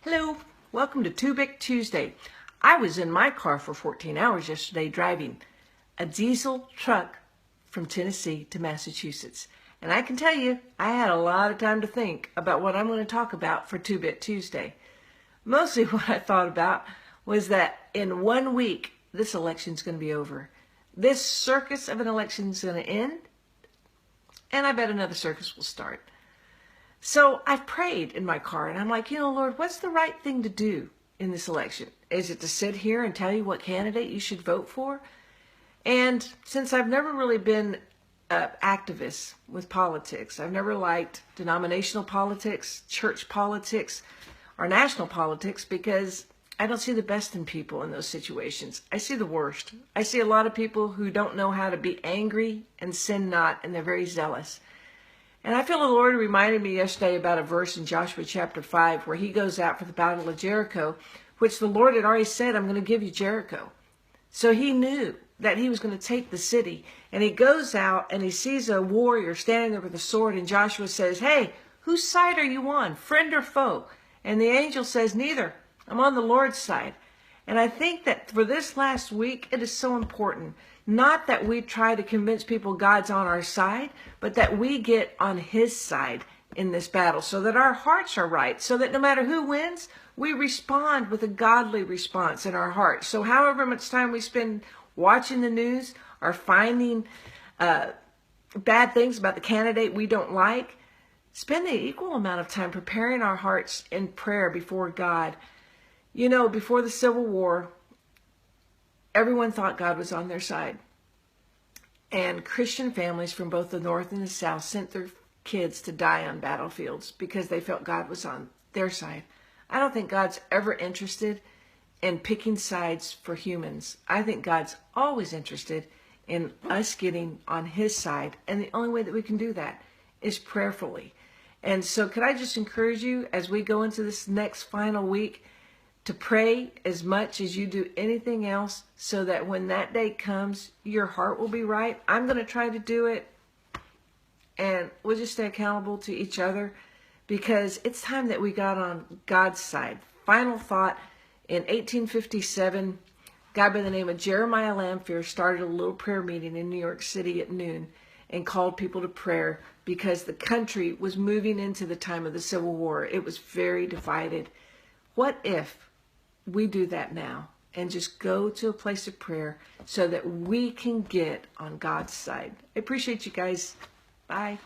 Hello, welcome to Too Big Tuesday. I was in my car for 14 hours yesterday driving a diesel truck from Tennessee to Massachusetts. And I can tell you, I had a lot of time to think about what I'm going to talk about for Too Big Tuesday. Mostly what I thought about was that in 1 week, this election's going to be over. This circus of an election is going to end, and I bet another circus will start. So I've prayed in my car, and I'm like, Lord, what's the right thing to do in this election? Is it to sit here and tell you what candidate you should vote for? And since I've never really been an activist with politics, I've never liked denominational politics, church politics, or national politics, because I don't see the best in people in those situations. I see the worst. I see a lot of people who don't know how to be angry and sin not, and they're very zealous. And I feel the Lord reminded me yesterday about a verse in Joshua chapter 5 where he goes out for the battle of Jericho, which the Lord had already said, I'm going to give you Jericho. So he knew that he was going to take the city. And he goes out and he sees a warrior standing there with a sword. And Joshua says, hey, whose side are you on, friend or foe? And the angel says, neither. I'm on the Lord's side. And I think that for this last week, it is so important. Not that we try to convince people God's on our side, but that we get on his side in this battle so that our hearts are right, so that no matter who wins, we respond with a godly response in our heart. So however much time we spend watching the news or finding bad things about the candidate we don't like, spend the equal amount of time preparing our hearts in prayer before God. Before the Civil War, everyone thought God was on their side. And Christian families from both the North and the South sent their kids to die on battlefields because they felt God was on their side. I don't think God's ever interested in picking sides for humans. I think God's always interested in us getting on his side. And the only way that we can do that is prayerfully. And so could I just encourage you as we go into this next final week to pray as much as you do anything else so that when that day comes, your heart will be right. I'm going to try to do it, and we'll just stay accountable to each other because it's time that we got on God's side. Final thought, in 1857, a guy by the name of Jeremiah Lanphier started a little prayer meeting in New York City at noon and called people to prayer because the country was moving into the time of the Civil War. It was very divided. What if we do that now and just go to a place of prayer so that we can get on God's side? I appreciate you guys. Bye.